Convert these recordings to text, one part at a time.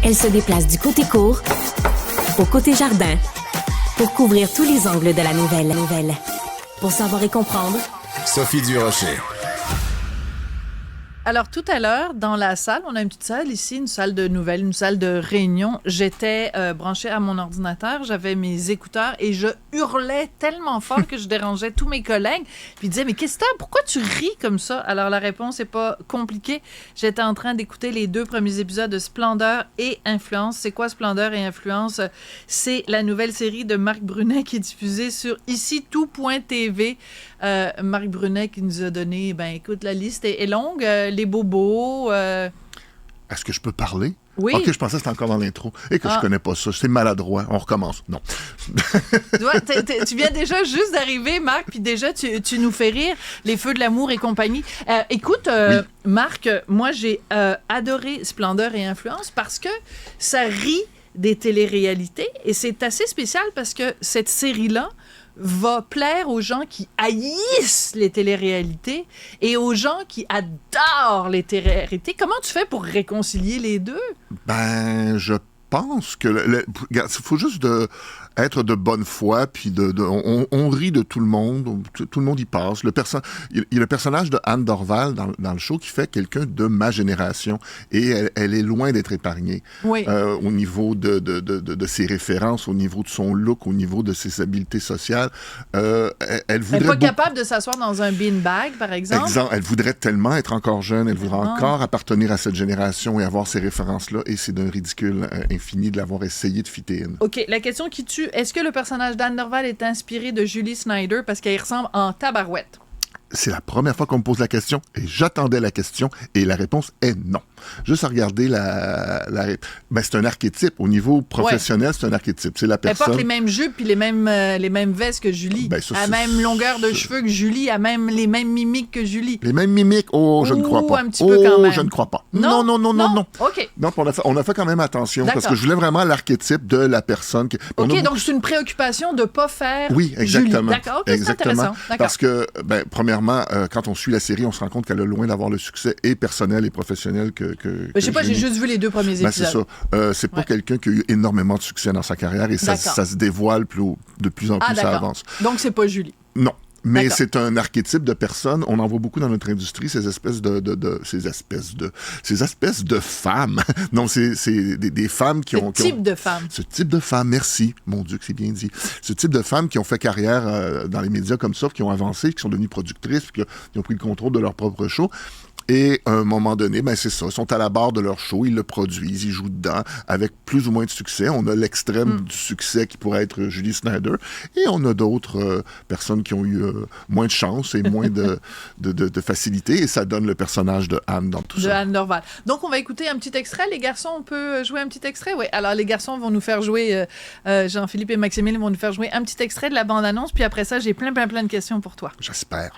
Elle se déplace du côté court au côté jardin pour couvrir tous les angles de la nouvelle. Pour savoir et comprendre, Sophie Durocher. Alors, tout à l'heure, dans la salle, on a une petite salle ici, une salle de nouvelles, une salle de réunion. J'étais branchée à mon ordinateur, j'avais mes écouteurs et je hurlais tellement fort que je dérangeais tous mes collègues. Puis ils disaient, mais qu'est-ce que t'as? Pourquoi tu ris comme ça? Alors, la réponse n'est pas compliquée. J'étais en train d'écouter les 2 premiers épisodes de Splendeur et Influence. C'est quoi Splendeur et Influence? C'est la nouvelle série de Marc Brunet qui est diffusée sur icitout.tv. Marc Brunet qui nous a donné, écoute, la liste est longue. Les bobos. Est-ce que je peux parler? Oui. OK, je pensais que c'était encore dans l'intro. Et que je connais pas ça. C'est maladroit. On recommence. Non. Tu viens déjà juste d'arriver, Marc, puis déjà, tu nous fais rire. Les Feux de l'amour et compagnie. Écoute, oui. Marc, moi, j'ai adoré Splendeur et Influence parce que ça rit des téléréalités et c'est assez spécial parce que cette série-là va plaire aux gens qui haïssent les téléréalités et aux gens qui adorent les téléréalités. Comment tu fais pour réconcilier les deux? Je pense que il faut juste être de bonne foi, puis on rit de tout le monde, tout le monde y passe. Il y a le personnage de Anne Dorval dans le show qui fait quelqu'un de ma génération, et elle est loin d'être épargnée. Oui. Au niveau de ses références, au niveau de son look, au niveau de ses habiletés sociales. Elle n'est pas capable de s'asseoir dans un beanbag, par exemple. Elle voudrait tellement être encore jeune, elle voudrait encore appartenir à cette génération et avoir ces références-là, et c'est d'un ridicule infini de l'avoir essayé de fitter in. OK, la question qui tue, est-ce que le personnage d'Anne Dorval est inspiré de Julie Snyder parce qu'elle ressemble en tabarouette? C'est la première fois qu'on me pose la question et j'attendais la question et la réponse est non. Juste à regarder c'est un archétype. Au niveau professionnel, c'est un archétype. C'est la personne... Elle porte les mêmes jupes puis les mêmes vestes que Julie. La même longueur de cheveux que Julie, les mêmes mimiques que Julie. Les mêmes mimiques? Oh, je ne crois pas. Un petit peu quand même. Je ne crois pas. Non. OK. Donc, on a fait quand même attention. D'accord. Parce que je voulais vraiment l'archétype de la personne. OK, donc c'est une préoccupation de ne pas faire oui, exactement. Julie. D'accord, OK, c'est intéressant. D'accord. Parce que, premièrement, quand on suit la série, on se rend compte qu'elle est loin d'avoir le succès et personnel et professionnel que je sais pas, j'ai juste vu les 2 premiers épisodes. C'est ça. C'est pas quelqu'un qui a eu énormément de succès dans sa carrière et ça se dévoile de plus en plus, ça avance. Donc, c'est pas Julie. Non. Mais c'est un archétype de personne. On en voit beaucoup dans notre industrie, ces espèces de femmes. Non, c'est des femmes qui ont... Ce type de femmes. Ce type de femmes, merci. Mon Dieu, que c'est bien dit. Ce type de femmes qui ont fait carrière dans les médias comme ça, qui ont avancé, qui sont devenues productrices, qui ont pris le contrôle de leur propre show. Et à un moment donné, c'est ça, ils sont à la barre de leur show, ils le produisent, ils jouent dedans, avec plus ou moins de succès. On a l'extrême du succès qui pourrait être Julie Snyder, et on a d'autres personnes qui ont eu moins de chance et moins de facilité, et ça donne le personnage de Anne dans tout ça. De Anne Dorval. Donc, on va écouter un petit extrait. Les garçons, on peut jouer un petit extrait? Oui. Alors, les garçons vont nous faire jouer, Jean-Philippe et Maximile vont nous faire jouer un petit extrait de la bande-annonce, puis après ça, j'ai plein de questions pour toi. J'espère.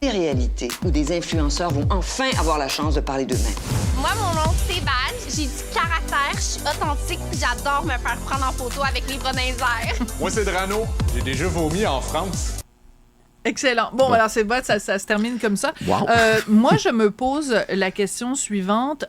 Des réalités où des influenceurs vont enfin avoir la chance de parler d'eux-mêmes. Moi, mon nom, c'est Badge. J'ai du caractère, je suis authentique, puis j'adore me faire prendre en photo avec les bras dans les airs. Moi, c'est Drano. J'ai déjà vomi en France. Excellent. Bon, alors c'est bon, ça se termine comme ça. Wow. Moi, je me pose la question suivante.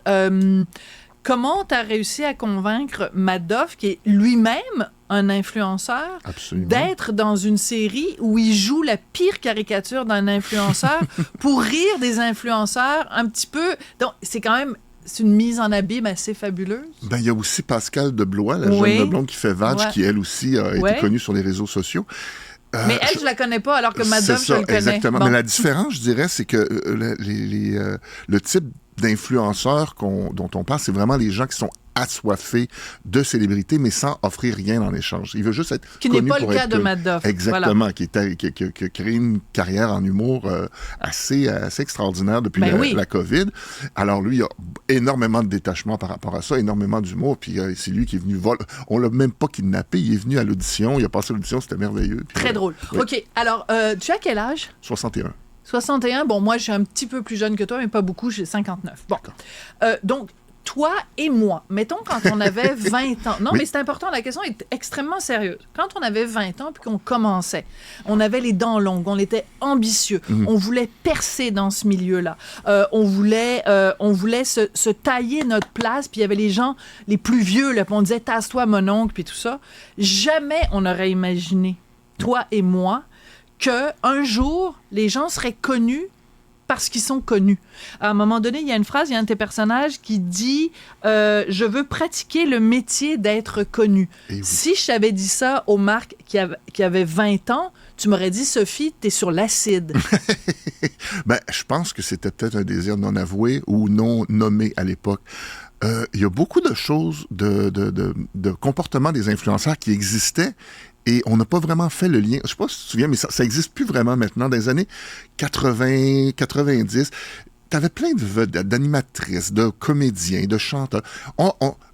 Comment tu as réussi à convaincre Madoff, qui est lui-même un influenceur, absolument, d'être dans une série où il joue la pire caricature d'un influenceur pour rire des influenceurs un petit peu... Donc, c'est quand même... C'est une mise en abîme assez fabuleuse. Il y a aussi Pascal de Blois, la jeune blonde qui fait Vag, qui elle aussi a été connue sur les réseaux sociaux. Mais elle, je la connais pas, alors que Madame, je le connais. Exactement. Bon. Mais la différence, je dirais, c'est que le type d'influenceurs dont on parle, c'est vraiment les gens qui sont assoiffés de célébrité, mais sans offrir rien en échange. Il veut juste être qui connu n'est pas pour le cas être de Madoff. Exactement, voilà. qui a créé une carrière en humour assez extraordinaire depuis la COVID. Alors lui, il a énormément de détachement par rapport à ça, énormément d'humour, puis c'est lui qui est venu on l'a même pas kidnappé, il est venu à l'audition, il a passé l'audition, c'était merveilleux. Puis, très drôle. Ouais. OK, alors, tu as quel âge? 61. 61, bon, moi, je suis un petit peu plus jeune que toi, mais pas beaucoup, j'ai 59. Bon, donc, toi et moi, mettons quand on avait 20 ans. Non, mais c'est important, la question est extrêmement sérieuse. Quand on avait 20 ans puis qu'on commençait, on avait les dents longues, on était ambitieux, on voulait percer dans ce milieu-là. On voulait se tailler notre place, puis il y avait les gens les plus vieux, là, puis on disait « tasse-toi, mon oncle », puis tout ça. Jamais on aurait imaginé, toi et moi, qu'un jour, les gens seraient connus parce qu'ils sont connus. À un moment donné, il y a une phrase, il y a un de tes personnages qui dit je veux pratiquer le métier d'être connu. Oui. Si je t'avais dit ça au Marc qui avait 20 ans, tu m'aurais dit, Sophie, t'es sur l'acide. Ben, je pense que c'était peut-être un désir non avoué ou non nommé à l'époque. Il y a beaucoup de choses, de comportements des influenceurs qui existaient et on n'a pas vraiment fait le lien. Je ne sais pas si tu te souviens, mais ça n'existe plus vraiment maintenant. Dans les années 80, 90, tu avais plein de vedettes, d'animatrices, de comédiens, de chanteurs.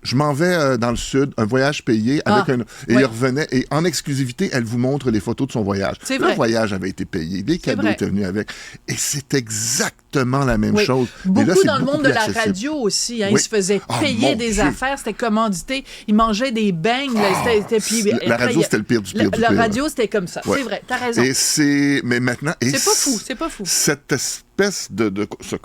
Je m'en vais dans le sud, un voyage payé, avec et il revenait, et en exclusivité, elle vous montre les photos de son voyage. C'est vrai. Le voyage avait été payé, des cadeaux étaient venus avec. Et c'est exactement la même chose. Beaucoup là, dans le monde de la radio aussi. Hein, ils se faisaient payer des affaires, c'était commandité. Ils mangeaient des beignes. La radio, c'était le pire du pire du pire. La radio, c'était comme ça. Ouais. C'est vrai, t'as raison. Mais maintenant... C'est pas fou. Cette espèce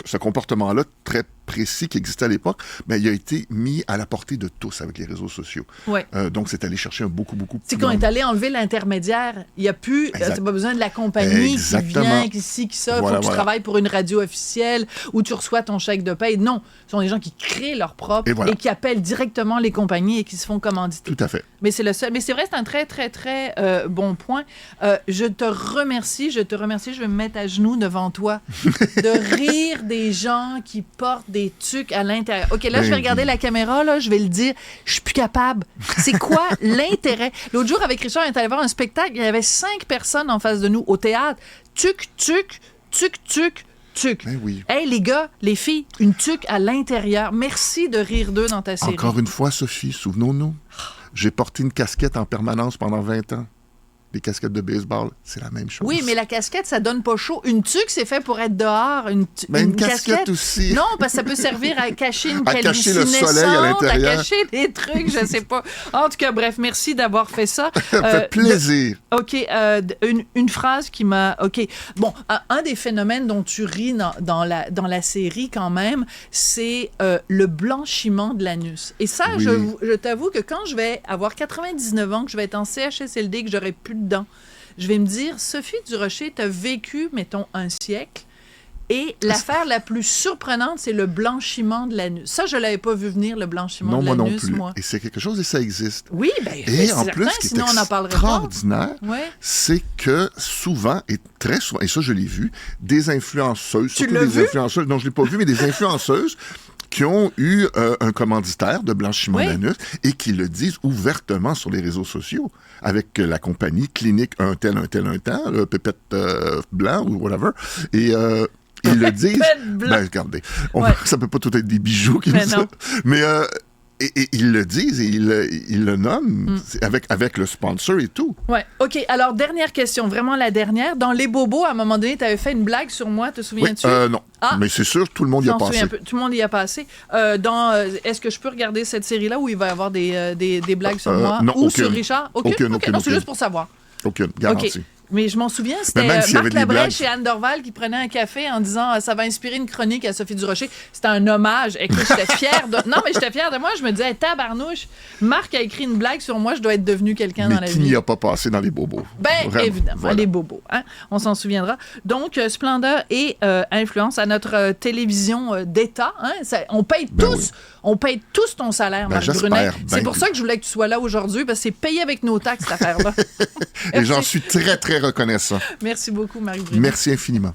ce comportement-là, très précis qui existait à l'époque, mais il a été mis à la portée de tous avec les réseaux sociaux. Ouais. Donc, c'est allé chercher un beaucoup plus C'est qu'on est allé enlever l'intermédiaire. Il n'y a plus... t'as pas besoin de la compagnie qui vient, qui ça. Il faut que tu travailles pour une radio officielle ou tu reçois ton chèque de paye. Non, ce sont des gens qui créent leur propre et qui appellent directement les compagnies et qui se font commanditer. Tout à fait. Mais c'est le seul. Mais c'est vrai, c'est un très, très, très bon point. Je te remercie. Je vais me mettre à genoux devant toi de rire des gens qui portent des tucs à l'intérieur. OK, là, je vais regarder la caméra, là, je vais le dire. Je suis plus capable. C'est quoi l'intérêt? L'autre jour, avec Richard, on est allé voir un spectacle. Il y avait 5 personnes en face de nous au théâtre. Tuc, tuc, tuc, tuc, tuc. Ben oui. Hey, les gars, les filles, une tuc à l'intérieur. Merci de rire d'eux dans ta série. Encore une fois, Sophie, souvenons-nous. J'ai porté une casquette en permanence pendant 20 ans. Les casquettes de baseball, c'est la même chose. Oui, mais la casquette, ça donne pas chaud. Une tuque, c'est fait pour être dehors. Une casquette aussi. Non, parce que ça peut servir à cacher une cacher le soleil à l'intérieur. À cacher des trucs, je sais pas. En tout cas, bref, merci d'avoir fait ça. Ça me fait plaisir. OK, une phrase qui m'a... OK, bon, un des phénomènes dont tu ris dans la série quand même, c'est le blanchiment de l'anus. Et ça, je t'avoue que quand je vais avoir 99 ans, que je vais être en CHSLD, que j'aurai plus de dents, je vais me dire, Sophie Durocher, t'as vécu, mettons, un siècle, et l'affaire la plus surprenante, c'est le blanchiment de l'anus. Ça, je l'avais pas vu venir, le blanchiment de l'anus, moi non plus. Et c'est quelque chose, et ça existe. Oui, et en plus, ce qui est extraordinaire, c'est que souvent, et très souvent, et ça, je l'ai vu, des influenceuses, influenceuses, non, je l'ai pas vu, mais des influenceuses qui ont eu un commanditaire de blanchiment d'anus et qui le disent ouvertement sur les réseaux sociaux avec la compagnie Clinique un tel, Pépette Blanc ou whatever. Et ils le disent. Ben, regardez, ça peut pas tout être des bijoux comme ça. Mais et ils le disent et ils le nomment avec le sponsor et tout. Oui. OK. Alors, dernière question, vraiment la dernière. Dans Les Bobos, à un moment donné, tu avais fait une blague sur moi, te souviens-tu? Non. Mais c'est sûr, tout le monde y a passé. Tout le monde y a passé. Est-ce que je peux regarder cette série-là où il va y avoir des blagues sur moi? Non, ou sur Richard? Aucune. Non, c'est juste pour savoir. Aucune, garantie. Okay. Mais je m'en souviens, c'était Marc Labrèche et Anne Dorval qui prenaient un café en disant ça va inspirer une chronique à Sophie Durocher. C'était un hommage. Écoute, j'étais fière de... Non, mais j'étais fière de moi. Je me disais, tabarnouche, Marc a écrit une blague sur moi, je dois être devenue quelqu'un dans la vie. Mais qui n'y a pas passé dans Les Bobos? Ben, vraiment, évidemment, Les Bobos. Hein? On s'en souviendra. Donc, Splendeur et Influence à notre télévision d'État. Hein? On paye tous. On paye tous ton salaire, Marc Brunet. C'est pour ça que je voulais que tu sois là aujourd'hui, parce que c'est payé avec nos taxes, cette affaire-là. Et j'en suis très, très reconnaissant. Merci beaucoup, Marie Brunet. Merci infiniment.